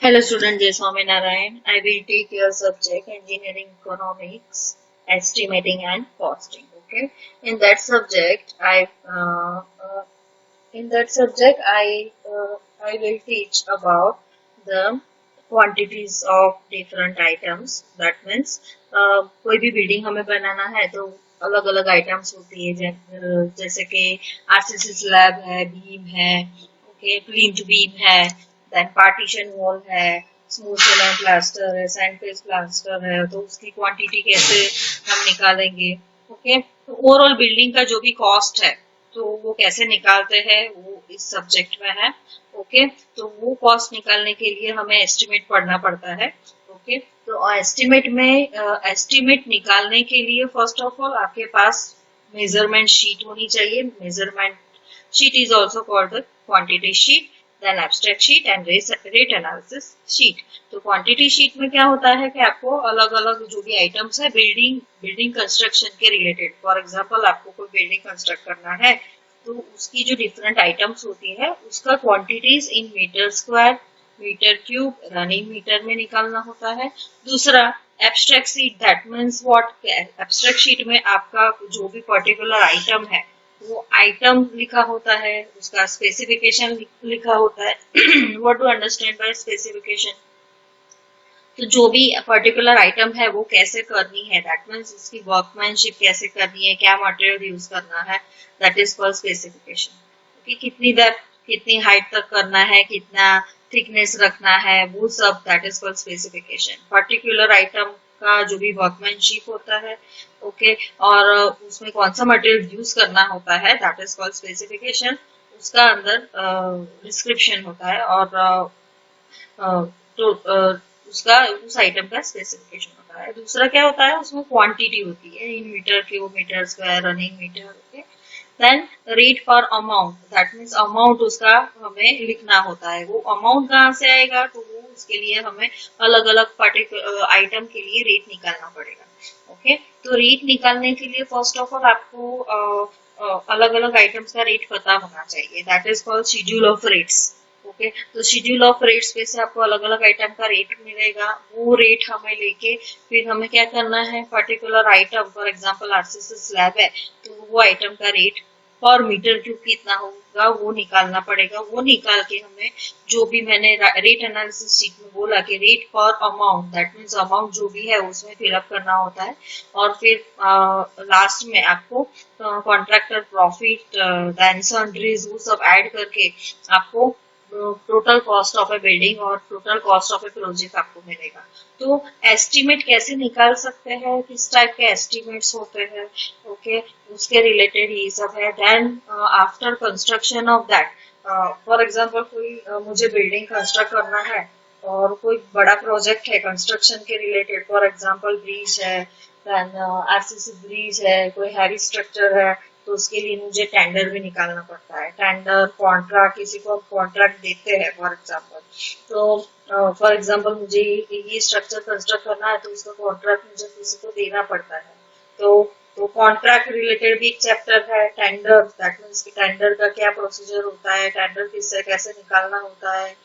Hello student, Jay Swaminarayan. I will take your subject Engineering Economics, Estimating and Costing. Okay. In that subject, I will teach about the quantities of different items. That means कोई भी building हमें बनाना है तो अलग अलग items होती है जैसे कि आरसीसी स्लैब है, बीम है, ओके, प्लिंथ बीम है, देन पार्टीशन वॉल है, स्मूथ सीमेंट प्लास्टर है, सैंडपेस्ट प्लास्टर है, तो उसकी क्वांटिटी कैसे हम निकालेंगे। ओके, तो ओवरऑल बिल्डिंग का जो भी कॉस्ट है तो वो कैसे निकालते हैं वो इस सब्जेक्ट में है। ओके, तो वो कॉस्ट निकालने के लिए हमें एस्टिमेट पढ़ना पड़ता है। ओके, तो एस्टिमेट निकालने के लिए फर्स्ट ऑफ ऑल आपके पास मेजरमेंट शीट होनी चाहिए। Measurement sheet is also called the quantity sheet, then abstract sheet and rate analysis sheet. तो क्वांटिटी शीट में क्या होता है कि आपको अलग अलग जो भी आइटम्स है बिल्डिंग कंस्ट्रक्शन के रिलेटेड, फॉर एग्जांपल आपको कोई बिल्डिंग कंस्ट्रक्ट करना है तो उसकी जो डिफरेंट आइटम्स होती है उसका quantities in metre square, metre cube, running metre में निकालना होता है। दूसरा abstract sheet, that means what, abstract sheet में आपका जो भी पर्टिकुलर आइटम है वो आइटम लिखा होता है, उसका स्पेसिफिकेशन लिखा होता है। What do understand by specification, तो जो भी पर्टिकुलर आइटम है वो कैसे करनी है, दैट मीन्स उसकी वर्कमैनशिप कैसे करनी है, क्या मटेरियल यूज करना है, that is called specification. Okay, कितनी हाइट तक करना है, कितना थिकनेस रखना है, वो सब that is called specification. Particular item का जो भी वर्कमैनशिप होता है, ओके, और उसमें कौन सा मटेरियल यूज करना होता है दैट इज कॉल्ड स्पेसिफिकेशन। उसका अंदर डिस्क्रिप्शन होता है और तो उसका उस आइटम का स्पेसिफिकेशन होता है। दूसरा क्या होता है, उसमें क्वांटिटी होती है in metre cube, metre square, running metre. Okay, then rate for amount, that means amount उसका हमें लिखना होता है। वो अमाउंट कहाँ से आएगा, तो वो उसके लिए हमें अलग अलग पर्टिकुलर आइटम के लिए रेट निकालना पड़ेगा। ओके, तो रेट निकालने के लिए फर्स्ट ऑफ ऑल आपको अलग अलग आइटम्स का रेट पता होना चाहिए, that is called schedule of rates. Okay, तो शेड्यूल ऑफ रेट्स पे से आपको अलग अलग आइटम का रेट मिलेगा। वो रेट हमें लेके फिर हमें क्या करना है, particular item, for example RCC slab है तो वो आइटम का रेट पर मीटर क्यूब कितना होगा वो निकालना पड़ेगा। वो निकाल के हमें जो भी मैंने रेट एनालिसिस शीट में बोला कि रेट पर अमाउंट, दैट मीन्स अमाउंट जो भी है उसमें फिलअप करना होता है। और फिर लास्ट में आपको कॉन्ट्रैक्टर प्रॉफिट, देन सन्ड्रीज, वो सब ऐड करके आपको total cost of a building और total cost of a project आपको मिलेगा। तो एस्टिमेट कैसे निकाल सकते हैं, किस टाइप के एस्टिमेट्स होते हैं, ओके, उसके रिलेटेड ये सब है। Then after construction of that, for example कोई मुझे बिल्डिंग कंस्ट्रक्ट करना है और कोई बड़ा प्रोजेक्ट है कंस्ट्रक्शन के रिलेटेड, फॉर एग्जांपल ब्रिज है, देन आरसीसी ब्रिज है, कोई हैवी स्ट्रक्चर है, तो उसके लिए मुझे टेंडर भी निकालना पड़ता है। टेंडर, कॉन्ट्रैक्ट, किसी को कॉन्ट्रैक्ट देते हैं फॉर एग्जांपल, तो फॉर एग्जांपल मुझे ये स्ट्रक्चर कंस्ट्रक्ट करना है तो उसका कॉन्ट्रैक्ट मुझे किसी को देना पड़ता है। तो कॉन्ट्रैक्ट रिलेटेड भी एक चैप्टर है टेंडर, दैट मीन्स कि टेंडर का क्या प्रोसीजर होता है, टेंडर किससे कैसे निकालना होता है,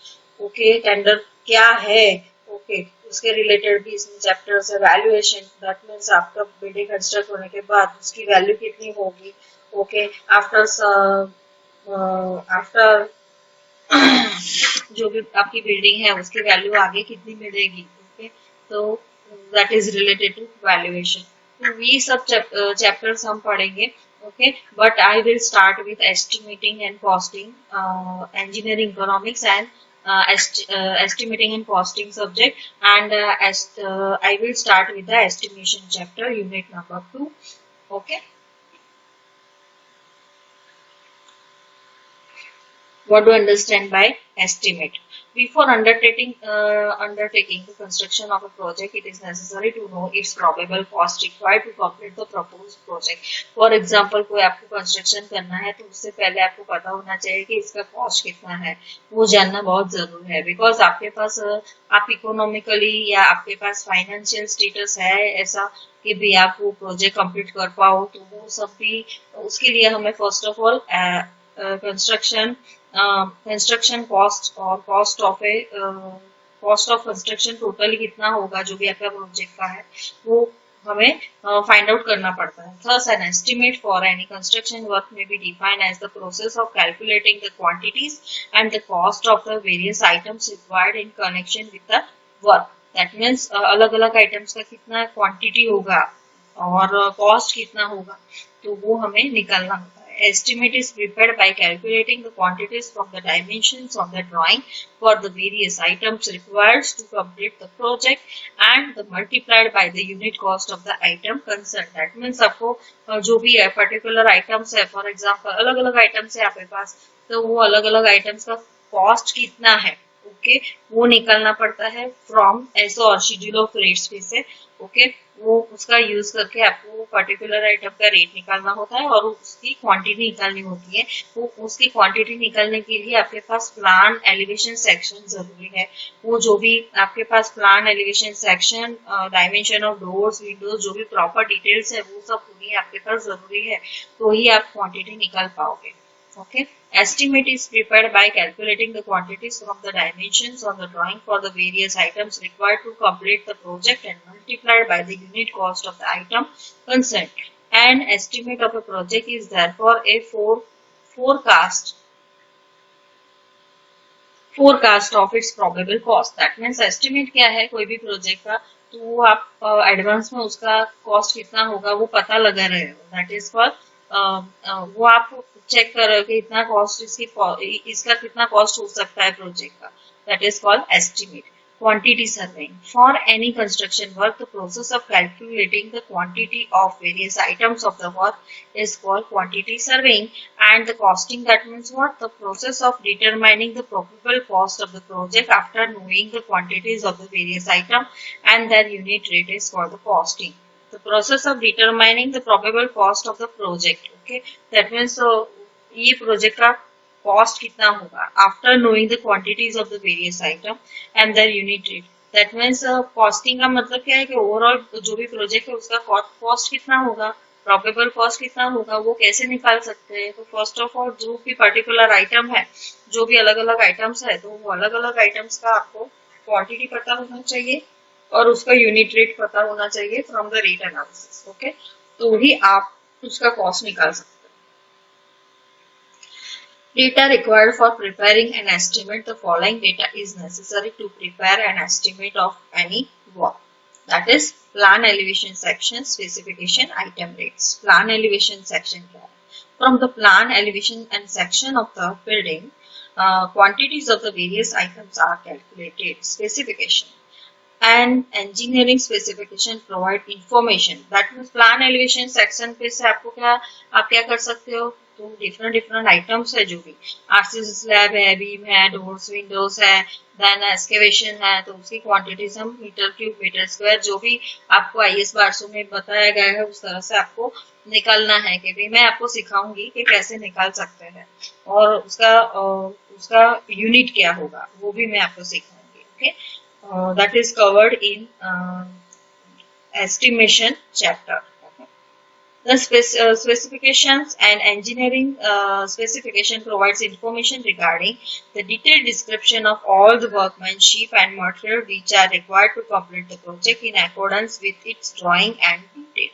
ओके, टेंडर क्या है, ओके, उसके रिलेटेड भी इसमें चैप्टर्स है। वैल्यूएशन, दैट मीन्स आपका बिल्डिंग कंस्ट्रक्ट होने के बाद उसकी वैल्यू कितनी होगी, ओके, आफ्टर आफ्टर जो भी आपकी बिल्डिंग है उसकी वैल्यू आगे कितनी मिलेगी, ओके, तो that is related to valuation. तो ये सब चैप्टर्स हम पढ़ेंगे। Okay, but I will start with estimating and costing, engineering economics and estimating and costing subject, and I will start with the estimation chapter, unit number 2. Okay, what do you understand by estimate? Before undertaking the construction of a project, it is necessary to know its probable cost required to complete the proposed project. For example, कोई आपको construction करना है तो उससे पहले आपको पता होना चाहिए कि इसका कॉस्ट कितना है, वो जानना बहुत जरूरी है। बिकॉज आपके पास आप इकोनॉमिकली या आपके पास फाइनेंशियल स्टेटस है ऐसा कि भी आप वो प्रोजेक्ट कंप्लीट कर पाओ, तो वो सब भी उसके लिए हमें first of all construction cost और cost of a cost of construction total कितना होगा जो भी आपका प्रोजेक्ट का है वो हमें फाइंड आउट करना पड़ता है. Thus, an estimate for any construction work may be defined as the process of calculating the quantities and the cost of the various items required in connection with the work. That means अलग अलग items का कितना quantity होगा और cost कितना होगा तो वो हमें निकालना होता है. Estimate is prepared by calculating the quantities from the dimensions on the drawing for the various items required to complete the project and the multiplied by the unit cost of the item concerned. That means आपको जो भी है particular items है, for example अलग अलग items है आपके पास, तो वो अलग अलग आइटम्स का कॉस्ट कितना है, ओके, वो निकालना पड़ता है फ्रॉम एसओ और शेड्यूल ऑफ रेट्स में से. ओके, वो उसका यूज करके आपको पर्टिकुलर आइटम का रेट निकालना होता है और उसकी क्वांटिटी निकालनी होती है. वो उसकी क्वांटिटी निकालने के लिए आपके पास प्लान एलिवेशन सेक्शन जरूरी है. वो जो भी आपके पास plan elevation section, dimension of doors, windows, जो भी प्रॉपर डिटेल्स है वो सब पूरी आपके पास जरूरी है, तो ही आप क्वांटिटी निकाल पाओगे. Okay. Estimate is prepared by calculating the quantities from the dimensions on the drawing for the various items required to complete the project and multiplied by the unit cost of the item concerned. An estimate of a project is therefore a forecast of its probable cost. That means estimate क्या है कोई भी project का, तो वो आप advance में उसका कॉस्ट कितना होगा वो पता लगा रहे हो. दैट इज फॉर वो आप चेक कर रहे हो कि इतना कॉस्ट इसका कितना कॉस्ट हो सकता है प्रोजेक्ट का. That is called estimate. Quantity surveying. For any construction work, the process of calculating the quantity of various items of the work is called quantity surveying. And the costing, that means what? The process of determining the probable cost of the project after knowing the quantities of the various items and their unit rate is called the costing. The process of determining the probable cost of the project. Okay, that means ये project का cost कितना होगा after knowing the quantities of the various item and their unit rate. That means costing का मतलब क्या है कि overall जो भी प्रोजेक्ट है उसका कॉस्ट कितना होगा, प्रोबेबल कॉस्ट कितना होगा, वो कैसे निकाल सकते हैं. तो फर्स्ट ऑफ ऑल जो भी पर्टिकुलर आइटम है, जो भी अलग अलग आइटम्स है, तो वो अलग अलग आइटम्स का आपको क्वांटिटी पता होना चाहिए और उसका यूनिट रेट पता होना चाहिए from the rate analysis. Okay, तो ही आप उसका कॉस्ट निकाल सकते हैं. Data required for preparing an estimate. The following data is necessary to prepare an estimate of any work. That is plan elevation section, specification, item rates. Plan elevation section. From the plan elevation and section of the building, quantities of the various items are calculated. Specification and engineering specification provide information. That means plan elevation section पे से आपको आप क्या कर सकते हो, तो different items है जो भी आरसीसी स्लैब है, बीम है, डोर्स, विंडोज है, देन एक्सकेवेशन है, तो उसकी क्वांटिटीज हम मीटर क्यूब, मीटर स्क्वायर, जो भी आपको आईएस 1200 में बताया गया है उस तरह से आपको निकालना है. कि भाई मैं आपको सिखाऊंगी कि कैसे निकाल सकते हैं और उसका यूनिट क्या होगा वो भी मैं आपको सिखाऊंगी. Okay, that is covered in estimation chapter. The specifications and engineering specification provides information regarding the detailed description of all the workmanship and material which are required to complete the project in accordance with its drawing and detail.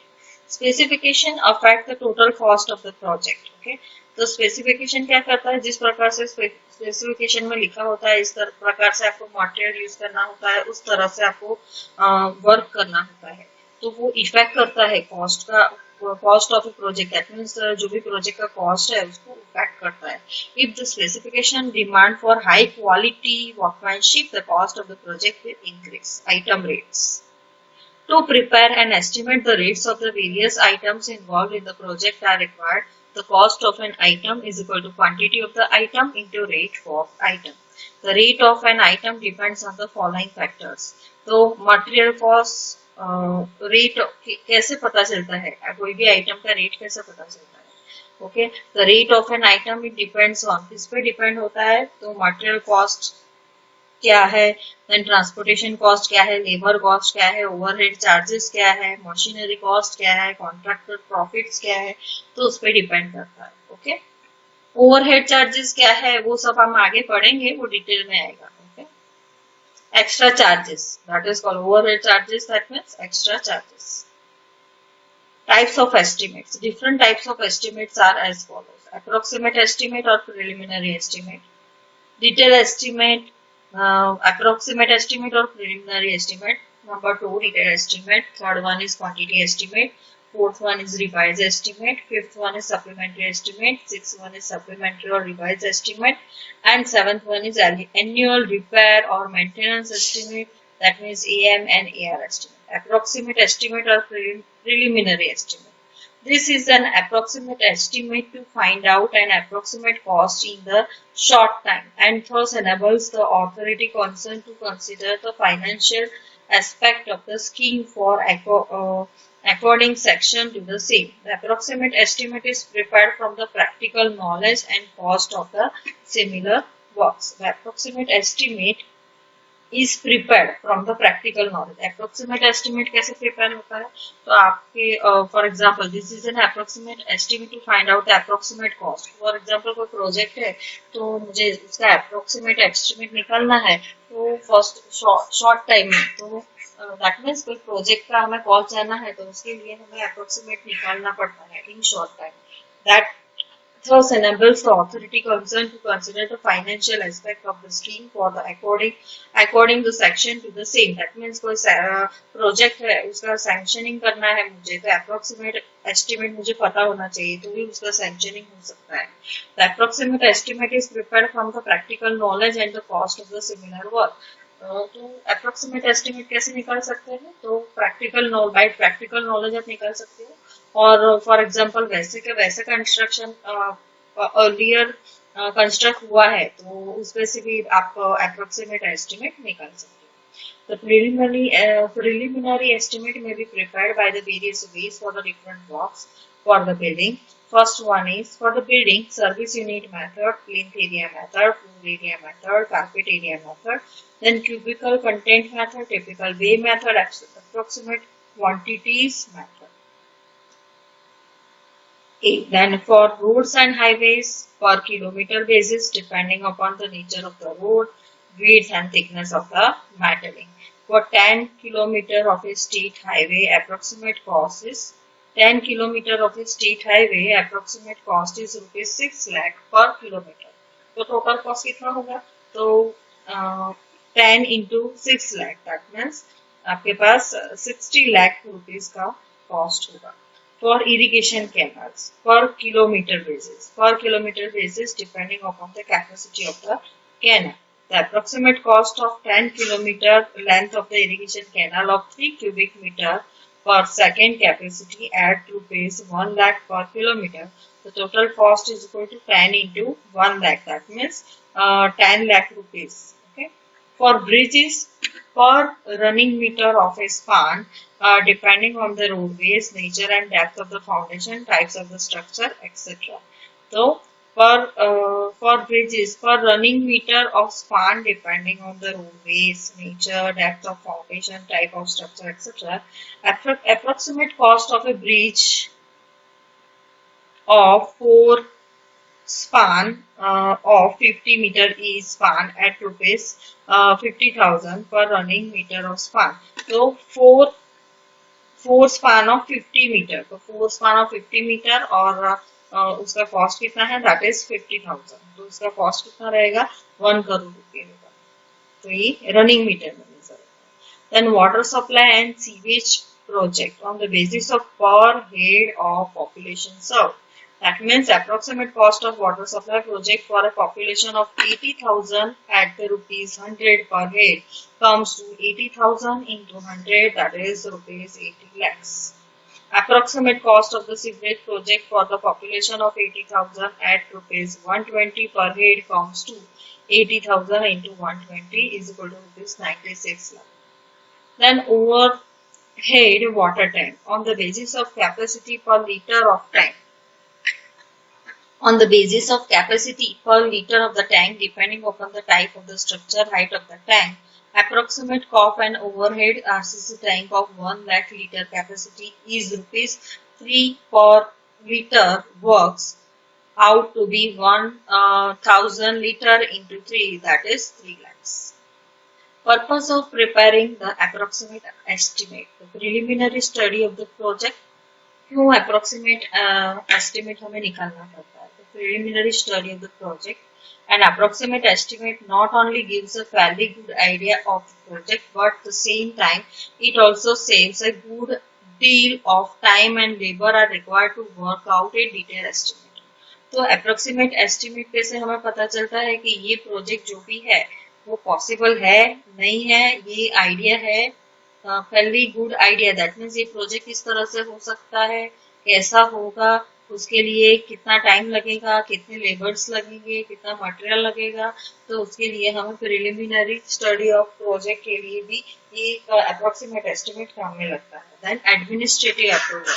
Specification affect the total cost of the project. Okay, तो specification क्या करता है, जिस प्रकार से specification में लिखा होता है इस प्रकार से आपको मटेरियल यूज करना होता है, उस तरह से आपको वर्क करना होता है, तो वो इफेक्ट करता है cost of a project. That means जो भी प्रोजेक्ट का कॉस्ट है उसको इफेक्ट करता है. If the specification demand for high quality workmanship, the cost of the project will increase. Item rates. To prepare and estimate the rates of the various items involved in the project are required. The cost of an item is equal to quantity of the item into rate for item. The rate of an item depends on the following factors. तो material cost rate कैसे पता चलता है, कोई भी item का rate कैसे पता चलता है. Okay, the rate of an item it depends on, किस पे डिपेंड होता है, तो मटेरियल कॉस्ट क्या है, देन ट्रांसपोर्टेशन कॉस्ट क्या है, लेबर कॉस्ट क्या है, ओवरहेड चार्जेस क्या है, मशीनरी कॉस्ट क्या है, कॉन्ट्रैक्टर प्रॉफिट्स क्या है, तो उस पर डिपेंड करता है. ओके, ओवरहेड चार्जेस क्या है वो सब हम आगे पढ़ेंगे, वो डिटेल में आएगा. Okay, Extra charges, that is called overhead charges, that means extra charges. Types of estimates. Different types of estimates are as follows: approximate estimate or preliminary estimate, detailed estimate, approximate estimate or preliminary estimate. Number two, detailed estimate. Third one is quantity estimate. Fourth one is revised estimate. Fifth one is supplementary estimate. Sixth one is supplementary or revised estimate. And seventh one is annual repair or maintenance estimate. That means AM and AR estimate. Approximate estimate or preliminary estimate. This is an approximate estimate to find out an approximate cost in the short time and thus enables the authority concerned to consider the financial aspect of the scheme for according section to the same. The approximate estimate is prepared from the practical knowledge and cost of the similar works. The approximate estimate is prepared from the practical knowledge. Approximate estimate कैसे prepare होता है? तो आपके for example, this is an approximate estimate to find out the approximate cost. For example, कोई project है तो मुझे उसका approximate estimate निकालना है तो first short time में तो that means कोई project का हमें cost जाना है तो उसके लिए हमें approximate निकालना पड़ता है in short time. That thus enables the authority concerned to consider the financial aspect of the scheme for the according the section to the same. That means कोई project है उसका sanctioning करना है मुझे तो approximate estimate मुझे पता होना चाहिए तो भी उसका sanctioning हो सकता है. The approximate estimate is prepared from the practical knowledge and the cost of the similar work. तो अप्रोक्सीमेट एस्टिमेट कैसे निकाल सकते हैं? तो बाय प्रैक्टिकल नॉलेज आप निकाल सकते हो और फॉर एग्जांपल वैसे के वैसे कंस्ट्रक्शन अर्लियर कंस्ट्रक्ट हुआ है तो उसमें से भी आप अप्रोक्सीमेट एस्टिमेट निकाल सकते हो. The preliminary estimate may be prepared by the various ways for the different works for the building. First one is for the building, service unit method, plinth area method, floor area method, carpet area method, then cubical content method, typical bay method, approximate quantities method. Then for roads and highways, per kilometer basis depending upon the nature of the road, width and thickness of the metalling. For 10 kilometer of a state highway, approximate cost is 10 kilometer of a state highway, approximate cost is rupees 6 lakh per kilometer. तो total cost कितना होगा? तो 10 into 6 lakh, that means आपके पास 60 lakh rupees का cost होगा. For irrigation canals, per kilometer basis depending upon the capacity of the canal. The approximate cost of 10 kilometer length of the irrigation canal of 3 cubic meter per second capacity at rupees 1 lakh per kilometer. The total cost is equal to 10 into 1 lakh, that means 10 lakh rupees. Okay. For bridges, per running meter of a span, depending on the roadways, nature and depth of the foundation, types of the structure, etc. So, for bridges, per running meter of span depending on the roadways, nature, depth of foundation, type of structure, etc. Approximate cost of a bridge of 4 span of 50 meter is span at rupees 50,000 per running meter of span. So 4 span of 50 meter. तो 4 span of 50 meter और उसका cost कितना है? That is 50,000. तो उसका cost कितना रहेगा? 1 करोड़ रुपये होगा. तो ये रनिंग मीटर में मेजर होगा. Then water supply and sewage project on the basis of per head of population served. That means approximate cost of water supply project for a population of 80,000 at the rupees 100 per head comes to 80,000 into 100, that is rupees 80 lakhs. Approximate cost of the sewerage project for the population of 80,000 at rupees 120 per head comes to 80,000 into 120 is equal to rupees 96 lakh. Then overhead water tank on the basis of capacity per liter of tank. On the basis of capacity per liter of the tank depending upon the type of the structure, height of the tank, approximate cost and overhead RCC tank of 1 lakh liter capacity is rupees 3 per liter works out to be 1,000 liter into 3, that is 3 lakhs. Purpose of preparing the approximate estimate. The preliminary study of the project. क्यों approximate estimate हमें निकालना पड़ता है? The preliminary study of the project. An approximate estimate not only gives a fairly good idea of the project, but at the same time, it also saves a good deal of time and labor are required to work out a detailed estimate. तो approximate estimate पे से हमें पता चलता है कि ये project जो भी है वो पॉसिबल है नहीं है, ये आइडिया है फैली गुड आइडिया, दैट मीन्स ये प्रोजेक्ट किस तरह से हो सकता है, कैसा होगा, उसके लिए कितना टाइम लगेगा, कितने लेबर्स लगेंगे, कितना मटेरियल लगेगा, तो उसके लिए हमें प्रिलिमिनरी स्टडी ऑफ प्रोजेक्ट के लिए भी ये अप्रोक्सीमेट एस्टिमेट काम में लगता है. Then administrative approval.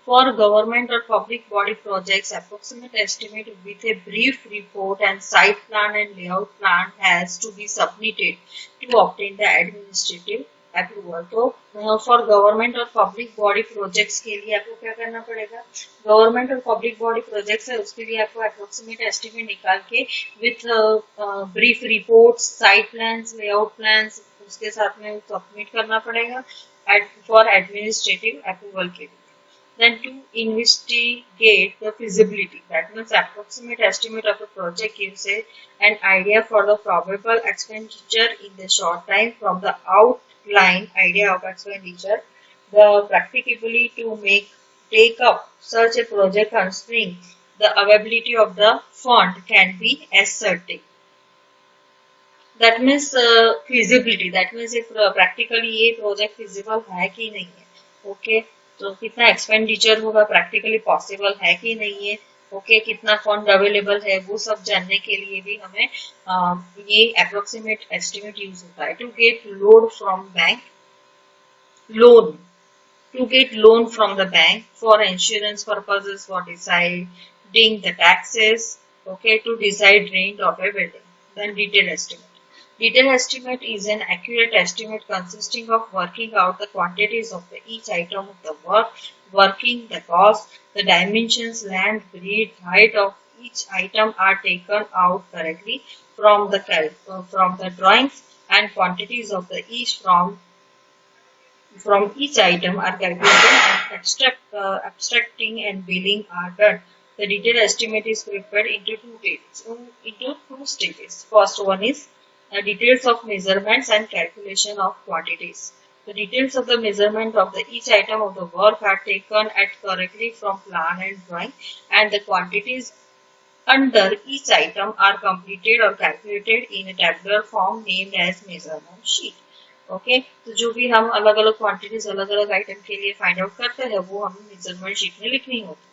For government or public body projects, approximate estimate with a brief report and site plan and layout plan has to be submitted to obtain the administrative approval. तो for government और public body projects के लिए आपको क्या करना पड़ेगा? Government और public body projects है उसके लिए आपको approximate estimate निकाल के with brief reports, site plans, layout plans उसके साथ में submit करना पड़ेगा for administrative approval के लिए. Then to investigate the feasibility. That means approximate estimate of a project gives an idea for the probable expenditure in the short time from the outline idea of expenditure. The practicability to take up such a project considering the availability of the fund can be ascertained. That means feasibility. That means if practically ये project feasible है कि नहीं है. Okay. तो कितना expenditure होगा, practically possible है कि नहीं है, ओके कितना फंड अवेलेबल है, वो सब जानने के लिए भी हमें ये अप्रोक्सीमेट एस्टिमेट यूज होता है. To get loan from bank, loan to get loan from the bank for insurance purposes, for deciding the taxes, okay, to decide rent of a building. Then detailed estimate. Detailed estimate is an accurate estimate consisting of working out the quantities of each item of the work, working the cost, the dimensions, length, breadth, height of each item are taken out correctly from the drawings, and quantities of the each from each item are calculated and abstracting and billing are done. The detailed estimate is prepared into two stages. First one is details of measurements and calculation of quantities. The details of the measurement of each item of the work are taken at correctly from plan and drawing, and the quantities under each item are completed or calculated in a tabular form named as measurement sheet. Okay तो जो भी हम अलग अलग quantities अलग अलग item के लिए फाइंड आउट करते हैं वो हमें मेजरमेंट शीट में लिखनी होती है.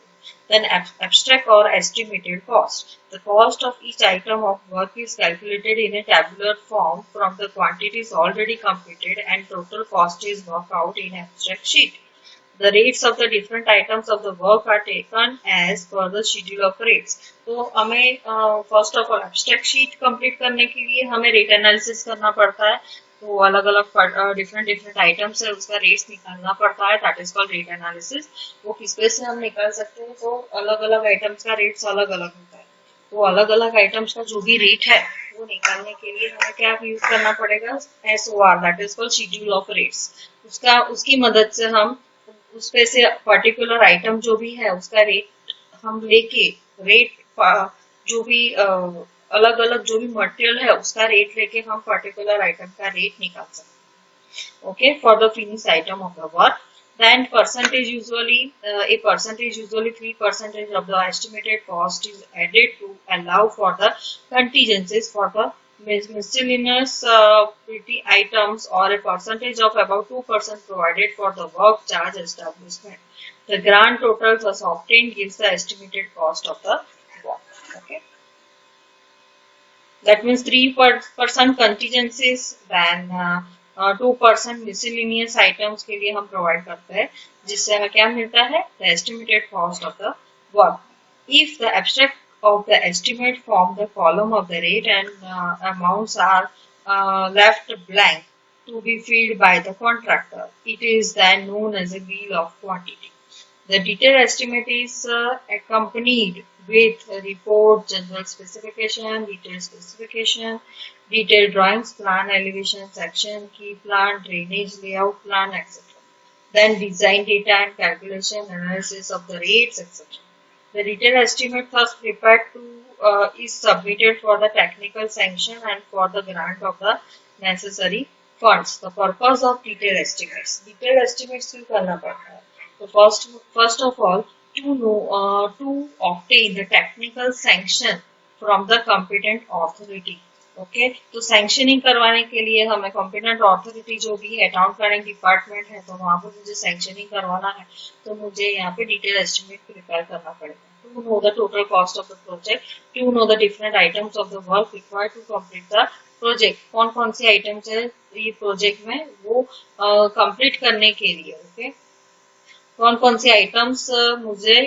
Then abstract or estimated cost. The cost of each item of work is calculated in a tabular form from the quantities already computed and total cost is worked out in abstract sheet. The rates of the different items of the work are taken as per the schedule of rates. तो हमें first of all abstract sheet complete करने के लिए हमें rate analysis करना पड़ता है. तो अलग अलग डिफरेंट आइटम्स है उसका रेट्स निकालना पड़ता है, that is called rate analysis. वो किस पे से हम निकाल सकते हैं? तो अलग अलग आइटम्स का रेट्स अलग अलग होता है. तो अलग अलग आइटम्स का जो भी रेट है वो निकालने के लिए हमें क्या यूज करना पड़ेगा? SOR, that is called schedule of rates. उसकी मदद से हम उस पे से पर्टिकुलर आइटम जो भी है उसका रेट हम लेके रेट जो भी अलग अलग जो भी मटेरियल है उसका रेट लेके हम पर्टिकुलर आइटम का रेट निकाल सकते हैं. Okay for the finish item of the work. Then percentage usually a percentage usually 3% of the estimated cost is added to allow for the contingencies for the miscellaneous pretty items, or a percentage of about 2% provided for the work charge establishment. The grand total thus obtained gives the estimated cost of the work. Okay. That means 3% contingencies, then 2% miscellaneous items के लिए हम provide करते हैं, जिससे हमें क्या मिलता है? The estimated cost of the work. If the abstract of the estimate form the column of the rate and amounts are left blank to be filled by the contractor, it is then known as a bill of quantity. The detailed estimate is accompanied with report, general specification, detailed specification, detailed drawings, plan, elevation, section, key plan, drainage, layout plan, etc. Then design data and calculation, analysis of the rates, etc. The detailed estimate first prepared to is submitted for the technical sanction and for the grant of the necessary funds. The purpose of detailed estimates क्यों करना पड़ता है? So first of all, to obtain the technical sanction from the competent authority. Okay तो sanctioning करवाने के लिए हमें competent authority जो भी है अकाउंट प्लानिंग डिपार्टमेंट है तो वहां पर मुझे सैंक्शनिंग करवाना है तो मुझे यहाँ पे डिटेल एस्टिमेट प्रिपेयर करना पड़ेगा to know the total cost of the project to know the different items of the work required to complete the project कौन कौन सी आइटम्स है ये प्रोजेक्ट में वो कंप्लीट करने के लिए ओके कौन कौन सी आइटम्स मुझे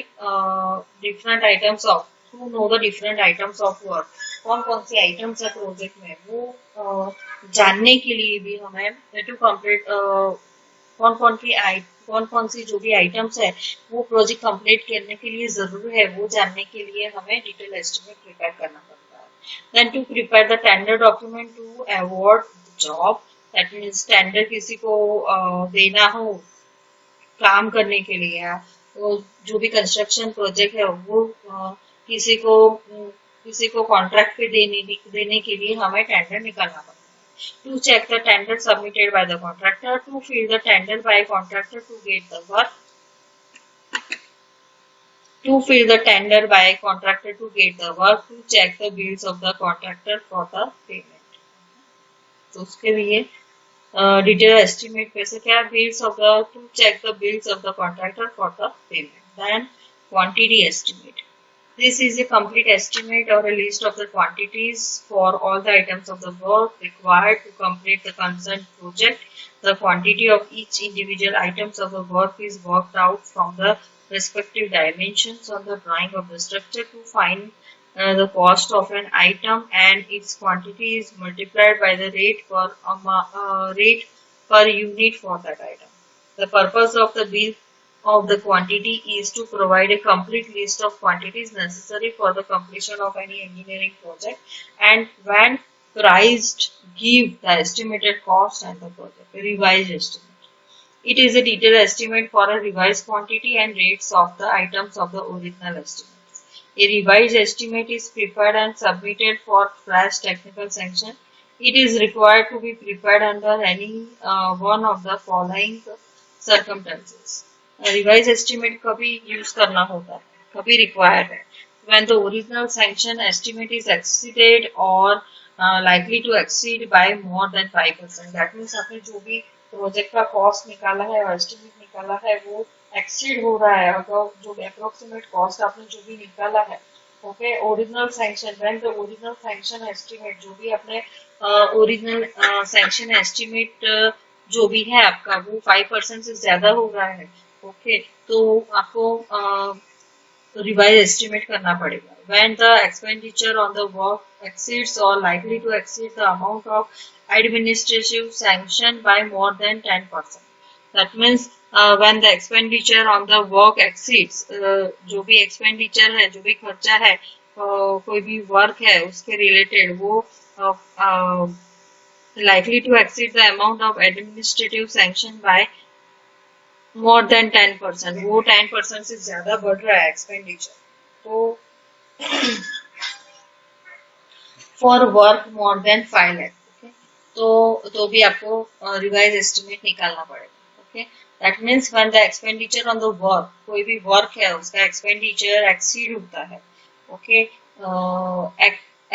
different items of to know the different items of work कौन कौन सी आइटम्स है प्रोजेक्ट में वो जानने के लिए भी हमें टू कंप्लीट कौन कौन सी जो भी आइटम्स है वो प्रोजेक्ट कंप्लीट करने के लिए जरूरी है वो जानने के लिए हमें डिटेल एस्टिमेट प्रिपेयर करना पड़ता है then to prepare the tender document to award job that means tender किसी को देना हो काम करने के लिए तो जो भी कंस्ट्रक्शन प्रोजेक्ट है वो किसी को किसी को कॉन्ट्रैक्ट पे देने के लिए हमें टेंडर निकालना पड़ता है to check the tender submitted by the contractor to fill the tender by contractor to get the work to fill the tender by a contractor to get the work to check the bills of the contractor for the payment तो उसके लिए detailed estimate कैसे क्या bills of the to check the bills of the contractor for the payment then quantity estimate this is a complete estimate or a list of the quantities for all the items of the work required to complete the concerned project the quantity of each individual items of the work is worked out from the respective dimensions on the drawing of the structure to find the cost of an item and its quantity is multiplied by the rate per unit for that item. The purpose of the bill of the quantity is to provide a complete list of quantities necessary for the completion of any engineering project and when priced give the estimated cost and the project revised estimate. It is a detailed estimate for a revised quantity and rates of the items of the original estimates. A revised estimate is prepared and submitted for fresh technical sanction. It is required to be prepared under any one of the following circumstances. A revised estimate कभी use करना होता है, कभी required है. When the original sanction estimate is exceeded or likely to exceed by more than 5%. That means आपने जो भी project का कॉस्ट निकाला है और एस्टिमेट निकाला है वो एक्सीड हो रहा है अगर जो अप्रोक्सीमेट कॉस्ट आपने जो भी निकाला है okay original sanction when the original sanction estimate जो भी अपने ओरिजिनल सैंक्शन एस्टिमेट जो भी है आपका वो 5% से ज्यादा हो रहा है ओके तो आपको रिवाइज एस्टिमेट करना पड़ेगा when the expenditure on the work exceeds or likely to exceed the amount of administrative sanction by more than 10%. That means when the expenditure on the work exceeds जो भी expenditure है जो भी खर्चा है कोई भी work है उसके related वो likely to exceed the amount of administrative sanction by more than 10%. वो 10% से ज्यादा बढ़ रहा है expenditure तो for work more than 5 lakh okay तो भी आपको रिवाइज एस्टिमेट निकालना पड़ेगा okay that means when the expenditure on the work कोई भी वर्क है उसका एक्सपेंडिचर एक्सीड होता है okay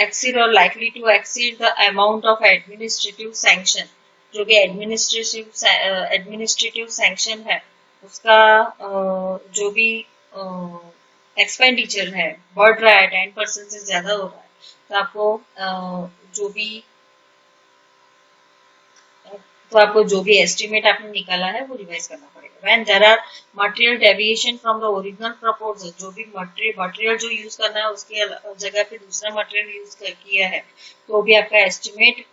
exceed or likely to exceed the amount of administrative sanction जो भी एडमिनिस्ट्रेटिव सैंक्शन है उसका जो भी एक्सपेंडिचर है बढ़ रहा है 10% से ज्यादा हो रहा है तो आपको जो भी एस्टिमेट आपने निकाला है वो रिवाइज करना पड़ेगा when there are material deviation from the original proposal जो भी मटेरियल जो यूज करना है उसकी जगह पे दूसरा मटेरियल यूज किया है तो भी आपका एस्टिमेट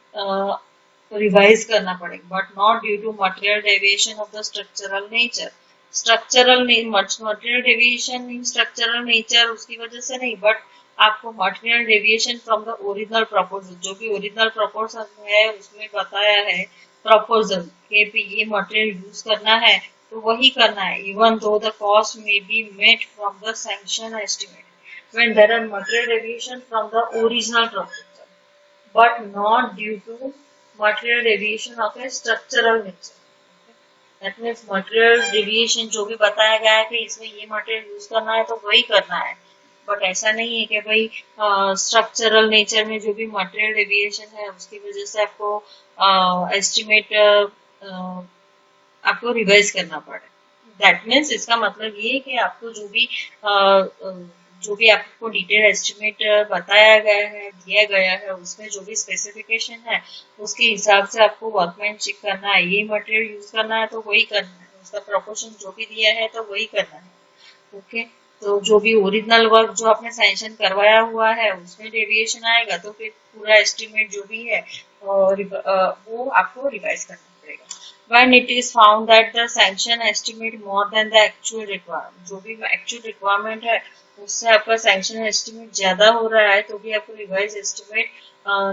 रिवाइज करना पड़ेगा but not due to material deviation of the structural nature structural material deviation in structural nature उसकी वजह से नहीं, बट आपको material deviation from the original proposal, जो भी ओरिजिनल प्रपोजल है उसमें बताया है प्रपोजल के भी ये मटेरियल यूज करना है तो वही करना है, even though the cost may be met from the sanction estimate when there are material deviation from the original proposal but not due to material deviation of a structural nature. That means material deviation जो भी बताया गया है कि इसमें ये material use करना है तो वही करना है, बट ऐसा नहीं है कि भाई स्ट्रक्चरल नेचर में जो भी मटेरियल डेविएशन है उसकी वजह से आपको एस्टिमेट आपको रिवाइज करना पड़े। दैट मीन्स इसका मतलब ये है कि आपको जो भी आपको डिटेल एस्टिमेट बताया गया है दिया गया है उसमें जो भी स्पेसिफिकेशन है उसके हिसाब से आपको वर्कमैनशिप करना है, ये मटेरियल यूज करना है तो वही करना है, उसका प्रोपोर्शन जो भी दिया है तो वही करना है। ओके, तो जो भी ओरिजिनल वर्क जो आपने सैंक्शन करवाया हुआ है उसमें डेविएशन आएगा तो फिर पूरा एस्टिमेट जो भी है वो आपको रिवाइज करना पड़ेगा। When it is found that the sanction estimate more than the actual requirement, जो भी actual requirement है उससे आपका sanction estimate ज्यादा हो रहा है तो भी आपको revised estimate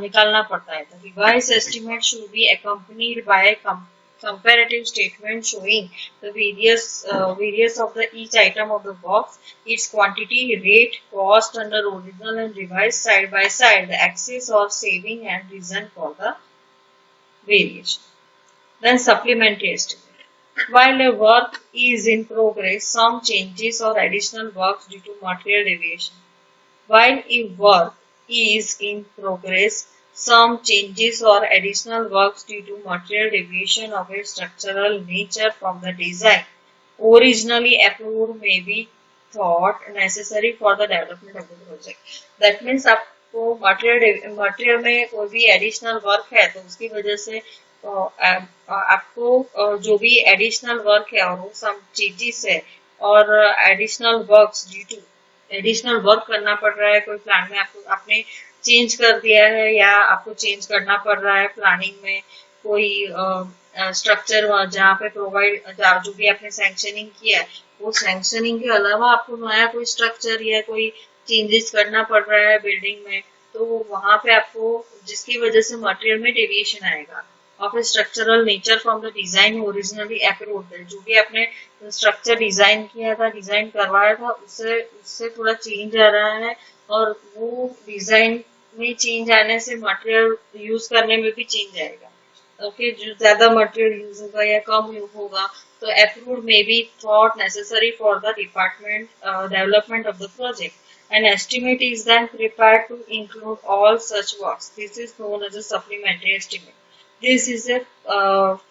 निकालना पड़ता है। तो revised estimate should be accompanied by a comparative statement showing the various of the each item of the box, its quantity, rate, cost under original and revised side by side, the access or saving and reason for the variation. Then supplementary estimate. While a work is in progress, some changes or additional works due to material deviation. While a work is in progress, some changes or additional works due to material deviation of a structural nature from the design originally approved may be thought necessary for the development of the project. That means आपको material में कोई भी additional work है तो उसकी वजह से आपको जो भी एडिशनल वर्क है और वो सब चेंजेस है और additional works due to additional work करना पड़ रहा है, कोई प्लान में आपको आपने चेंज कर दिया है या आपको चेंज करना पड़ रहा है प्लानिंग में कोई स्ट्रक्चर जहाँ पे प्रोवाइड जो भी आपने सैंक्शनिंग किया है वो सैंक्शनिंग के अलावा आपको नया कोई स्ट्रक्चर या कोई चेंजेस करना पड़ रहा है बिल्डिंग में तो वहां पे आपको जिसकी वजह से मटेरियल में डेविएशन आएगा of A structural nature from the design originally approved है, जो भी आपने स्ट्रक्चर डिजाइन किया था डिजाइन करवाया था उससे उससे थोड़ा चेंज आ रहा है और वो डिजाइन में चेंज आने से मटेरियल यूज करने में भी चेंज आएगा। ओके, जो ज्यादा मटेरियल यूज होगा या कम यूज होगा तो approved may be thought necessary for the department development of the project. An estimate is then prepared to include all such works. This is known as a supplementary estimate. This is a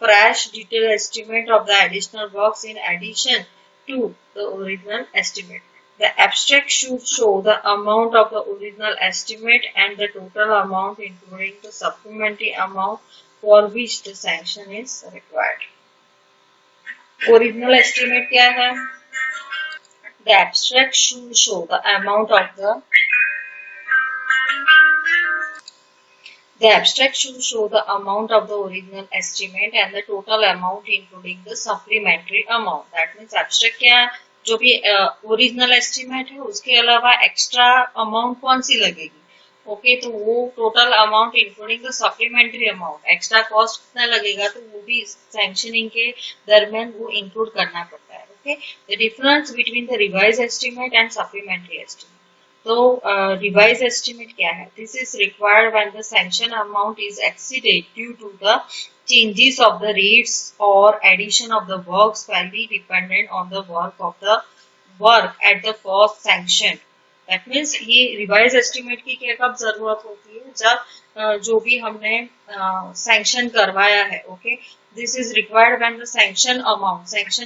fresh detailed estimate of the additional works in addition to the original estimate. The abstract should show the amount of the original estimate and the total amount including the supplementary amount for which the sanction is required. Original estimate क्या है? The abstract should show the abstract should show the amount of the original estimate and the total amount including the supplementary amount. That means abstract क्या है? जो भी original estimate है उसके अलावा extra amount कौन सी लगेगी? ओके, तो वो total amount including the supplementary amount extra cost कितना लगेगा तो वो भी सैंक्शनिंग के दरमियान वो इंक्लूड करना पड़ता है। Okay, the difference between the revise estimate and supplementary estimate. तो रिवाइज एस्टिमेट क्या है? This is required when the sanction amount is exceeded due to the changes of the rates or addition of the works value dependent on the work at the first sanction. That means ये revise estimate की क्या कब जरूरत होती है? जब जो भी हमने सैंक्शन करवाया है। Okay, this is required when the sanction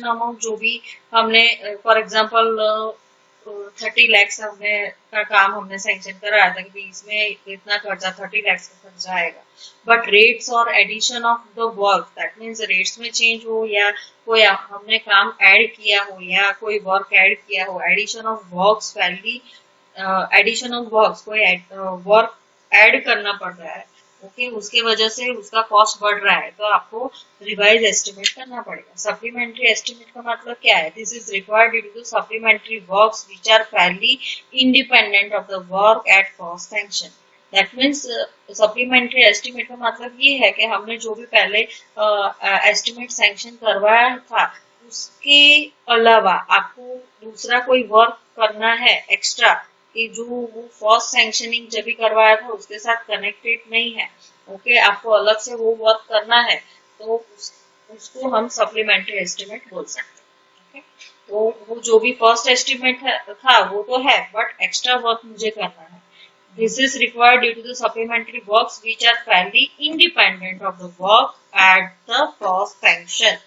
amount जो भी हमने फॉर एग्जांपल 30 लैक्स का काम हमने सैंक्शन कराया था कि इसमें इतना खर्चा 30 लैक्स का खर्चा आएगा, बट रेट्स और addition of the work that means rates में चेंज हो या कोई हमने काम ऐड किया हो या कोई वर्क ऐड किया हो, addition of works value addition of works कोई वर्क ऐड करना पड़ रहा है ओके, उसके वजह से उसका कॉस्ट बढ़ रहा है, तो आपको रिवाइज एस्टिमेट करना पड़ेगा। सप्लीमेंट्री एस्टिमेट का मतलब क्या है? This is required due to supplementary works which are fairly independent of the work at cost sanction. That means supplementary estimate का मतलब ये है कि हमने जो भी पहले एस्टिमेट सैंक्शन करवाया था उसके अलावा आपको दूसरा कोई वर्क करना है एक्स्ट्रा, कि जो वो फर्स्ट सैंक्शनिंग जब भी करवाया था उसके साथ कनेक्टेड नहीं है, ओके, आपको अलग से वो वर्क करना है, तो उसको हम सप्लीमेंट्री एस्टिमेट बोल सकते हैं। ओके, तो वो जो भी फर्स्ट एस्टिमेट था वो तो है, बट एक्स्ट्रा वर्क मुझे करना है। This is required due to the supplementary works which are fairly independent of the work at the first sanction.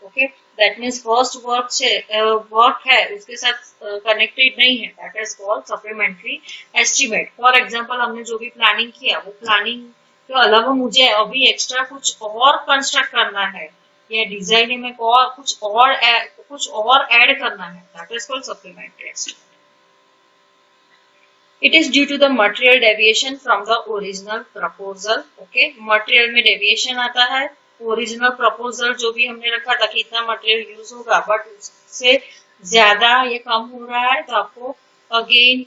Okay, that means first work से work है उसके साथ connected नहीं है, that is called supplementary estimate. For example, हमने जो भी planning किया वो planning के अलावा मुझे अभी एक्स्ट्रा कुछ और कंस्ट्रक्ट करना है या डिजाइन में कुछ और ऐड करना है, that is called supplementary estimate. It is due to the material deviation from the original proposal. Okay, material में deviation आता है, original proposal जो भी हमने रखा था कि इतना material use होगा, but उससे ज्यादा ये कम हो रहा है, तो आपको again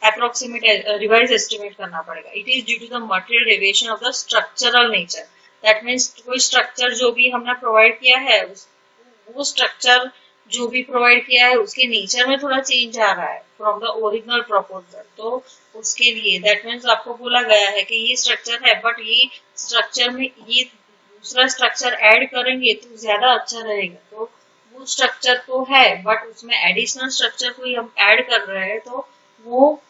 approximate revised estimate करना पड़ेगा. It is due to the material deviation of the structural nature. That means कोई structure जो भी हमने provide किया है वो स्ट्रक्चर जो भी प्रोवाइड किया है उसके नेचर में थोड़ा चेंज आ रहा है फ्रॉम द ओरिजिनल प्रपोजल, तो उसके लिए दैट मीन्स आपको बोला गया है कि ये स्ट्रक्चर है, बट ये स्ट्रक्चर में ये दूसरा स्ट्रक्चर ऐड करेंगे तो ज्यादा अच्छा रहेगा, तो वो स्ट्रक्चर तो है बट उसमें एडिशनल स्ट्रक्चर कोई हम ऐड कर रहे हैं, तो वो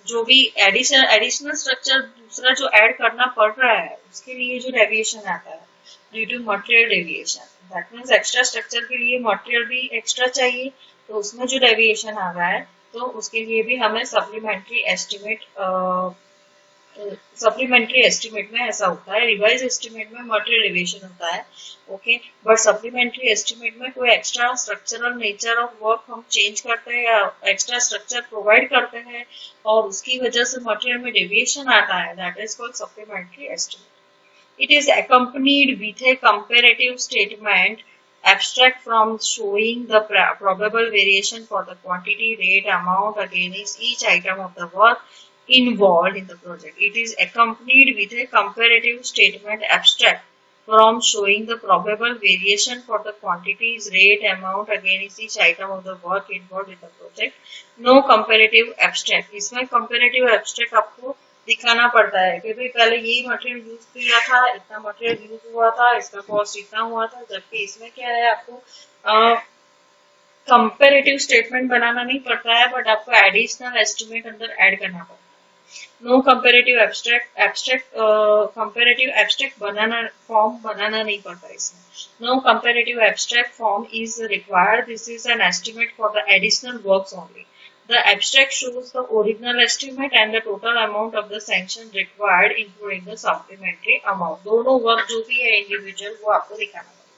जो भी एडिशनल स्ट्रक्चर दूसरा जो ऐड करना पड़ रहा है उसके लिए जो डेविएशन आता है due to material deviation, that means extra structure के लिए मटेरियल भी एक्स्ट्रा चाहिए, तो उसमें जो डेविएशन आ रहा है तो उसके लिए भी हमें सप्लीमेंट्री एस्टिमेट में ऐसा होता है। रिवाइज एस्टिमेट में मटेरियल डेविएशन होता है, ओके, बट सप्लीमेंट्री एस्टिमेट में कोई extra structural nature of work हम चेंज करते हैं या एक्स्ट्रा स्ट्रक्चर प्रोवाइड करते हैं और उसकी वजह से मटेरियल में डेविएशन आता है, that is called supplementary estimate. It is accompanied with a comparative statement abstract from showing the probable variation for the quantity, rate, amount against each item of the work involved in the project. It is accompanied with a comparative statement abstract from showing the probable variation for the quantities, rate, amount against each item of the work involved in the project. No comparative abstract. इसमें comparative abstract आपको दिखाना पड़ता है कि भाई पहले ये material use किया था, इतना मटेरियल यूज हुआ था, इसका कॉस्ट इतना हुआ था, जबकि इसमें क्या है आपको कंपेरेटिव स्टेटमेंट बनाना नहीं पड़ता है, बट आपको एडिशनल एस्टिमेट अंदर ऐड करना पड़ता है. नो कंपेरेटिव एब्स्ट्रैक्ट बनाना फॉर्म बनाना नहीं पड़ता इसमें. No comparative abstract form is required. This is an estimate for the additional works only. The abstract shows the original estimate and the total amount of the sanction required, including the supplementary amount. दोनों work जो भी है individual वो आपको दिखाना पड़ेगा.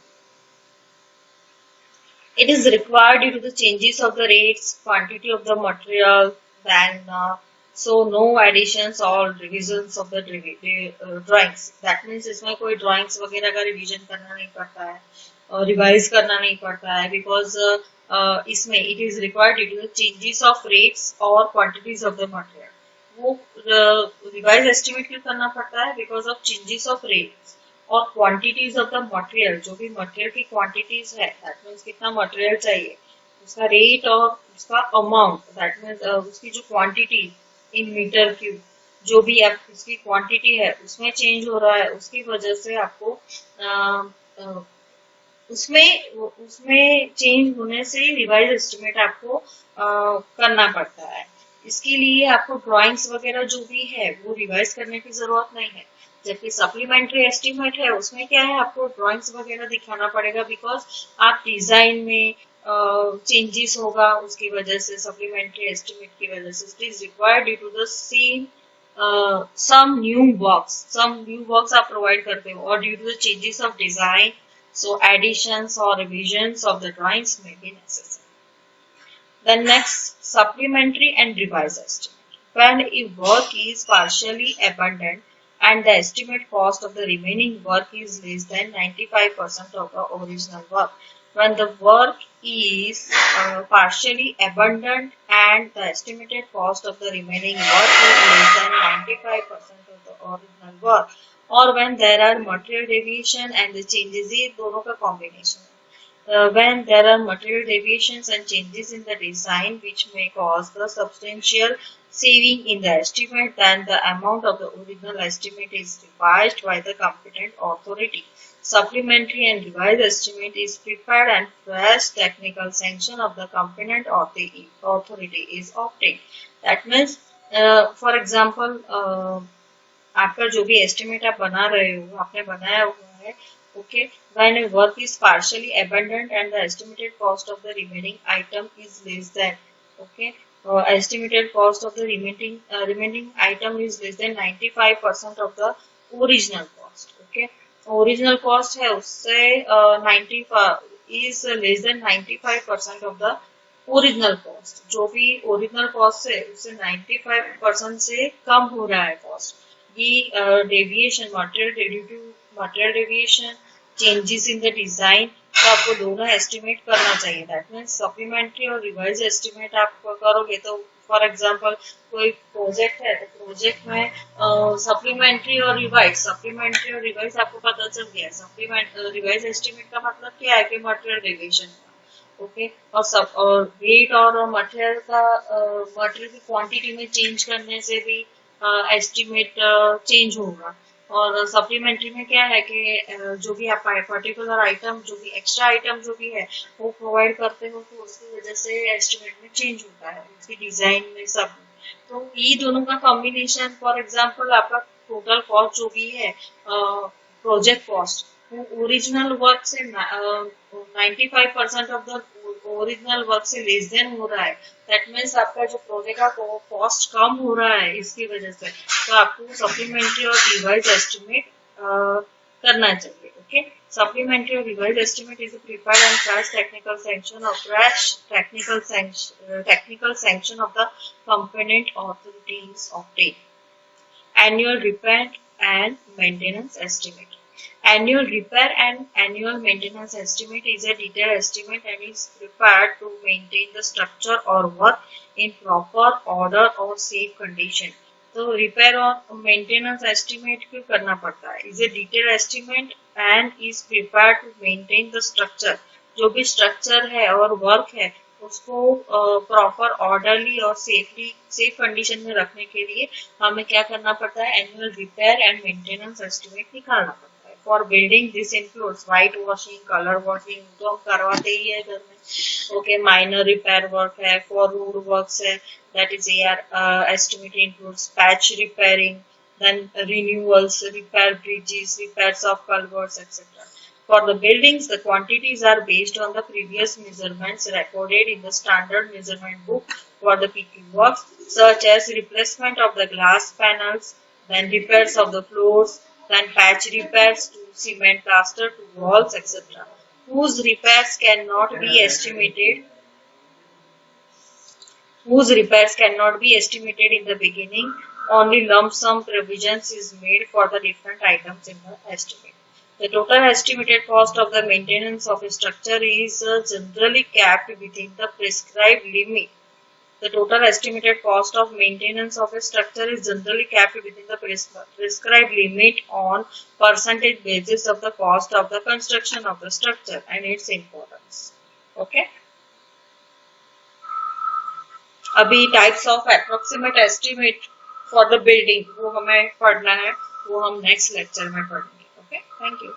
It is required due to the changes of the rates, quantity of the material, then so no additions or revisions of the drawings. That means इसमें कोई drawings वगैरह का revision करना नहीं पड़ता है, रिवाइज करना नहीं पड़ता है, बिकॉज इसमें it is required due to the changes of rates और क्वांटिटीज ऑफ द मटेरियल. वो रिवाइज एस्टिमेट क्यों करना पड़ता है? Because of changes of rates और क्वांटिटीज ऑफ द मटेरियल. जो भी मटेरियल की क्वांटिटीज है, दैट मीन्स कितना मटेरियल चाहिए, उसका रेट और उसका अमाउंट, दैट मीन्स उसकी जो क्वांटिटी इन मीटर क्यूब जो भी आप उसकी क्वांटिटी है उसमें चेंज हो रहा है, उसकी वजह से आपको उसमें चेंज होने से रिवाइज एस्टिमेट आपको करना पड़ता है. इसके लिए आपको ड्राइंग्स वगैरह जो भी है वो रिवाइज करने की जरूरत नहीं है, जबकि सप्लीमेंट्री एस्टिमेट है उसमें क्या है आपको ड्राइंग्स वगैरह दिखाना पड़ेगा, बिकॉज आप डिजाइन में चेंजेस होगा उसकी वजह से, सप्लीमेंट्री एस्टिमेट की वजह से. It is required due to the same some new works आप प्रोवाइड करते हो, और due to the changes of design, so additions or revisions of the drawings may be necessary. Then next, supplementary and revised estimate. when a work is partially abandoned and the estimate cost of the remaining work is less than 95% of the original work. When the work is partially abandoned and the estimated cost of the remaining work is less than 95% of the original work, or when there are material deviation and the changes, ये दोनों का combination है. When there are material deviations and changes in the design which may cause the substantial saving in the estimate, then the amount of the original estimate is revised by the competent authority. Supplementary and revised estimate is prepared and fresh technical sanction of the competent authority is obtained. That means, for example, आपका जो भी estimate आप बना रहे हो, आपने बनाया हुआ है, okay, when a work is partially abandoned and the estimated cost of the remaining item is less than, okay, estimated cost of the remaining item is less than 95% of the original cost, okay. Original cost है उससे 95 is less than 95% of the original cost. जो भी original cost है उससे 95% से कम हो रहा है कॉस्ट. ये deviation material deviation, changes in the design, तो आपको दोनों एस्टिमेट करना चाहिए. दैट मीन्स सप्लीमेंट्री और रिवाइज एस्टिमेट आप करोगे तो फॉर एग्जांपल कोई प्रोजेक्ट है तो प्रोजेक्ट में सप्लीमेंट्री और रिवाइज आपको पता चल गया. रिवाइज एस्टिमेट का मतलब क्या है कि मटेरियल डेविएशन, ओके, और सब और वेट और मटेरियल की क्वांटिटी में चेंज करने से भी एस्टिमेट चेंज होगा. और सप्लीमेंट्री में क्या है कि जो भी आप पर्टिकुलर आइटम, जो भी एक्स्ट्रा आइटम जो भी है वो प्रोवाइड करते हो तो उसकी वजह से एस्टिमेट में चेंज होता है, उसकी डिजाइन में सब. तो ये दोनों का कॉम्बिनेशन, फॉर एग्जांपल आपका टोटल कॉस्ट जो भी है प्रोजेक्ट कॉस्ट, वो ओरिजिनल वर्क से 95% ऑफ द ओरिजिनल वर्क से लेस देन हो रहा है. दैट मीन्स आपका जो प्रोजेक्ट का कॉस्ट कम हो रहा है इसकी वजह से, तो आपको सप्लीमेंट्री और रिवाइज एस्टिमेट करना चाहिए. ओके, सप्लीमेंट्री और revise estimate is prepared and fresh technical sanction of the component authorities obtain. Annual repair and maintenance estimate. Annual repair and annual maintenance estimate is a detailed estimate and is prepared to maintain the structure or work in proper order or safe condition. तो repair और maintenance estimate क्यों करना पड़ता है? Is a detailed estimate and is prepared to maintain the structure. जो भी structure है और work है उसको प्रॉपर ऑर्डरली और सेफ कंडीशन में रखने के लिए हमें क्या करना पड़ता है? Annual repair and maintenance estimate निकालना पड़ता है. For building this includes white washing, colour washing, तो हम करवाते ही है घर में. ओके, माइनर रिपेयर वर्क है. फॉर रोड वर्क्स है, that is estimate includes patch repairing, then renewals, repair bridges, repairs of culverts, etc. For the buildings, the quantities are based on the previous measurements recorded in the standard measurement book for the PT works, such as replacement of the glass panels, then repairs of the floors, then patch repairs to cement plaster to walls, etc. Whose repairs cannot be estimated in the beginning. Only lump sum provisions is made for the different items in the estimate. The total estimated cost of the maintenance of a structure is generally capped within the prescribed limit. The total estimated cost of maintenance of a structure is generally capped within the prescribed limit on percentage basis of the cost of the construction of the structure and its importance. Okay. अभी types of approximate estimate for the building वो हमें पढ़ना है, वो हम next lecture में पढ़ेंगे. Okay, thank you.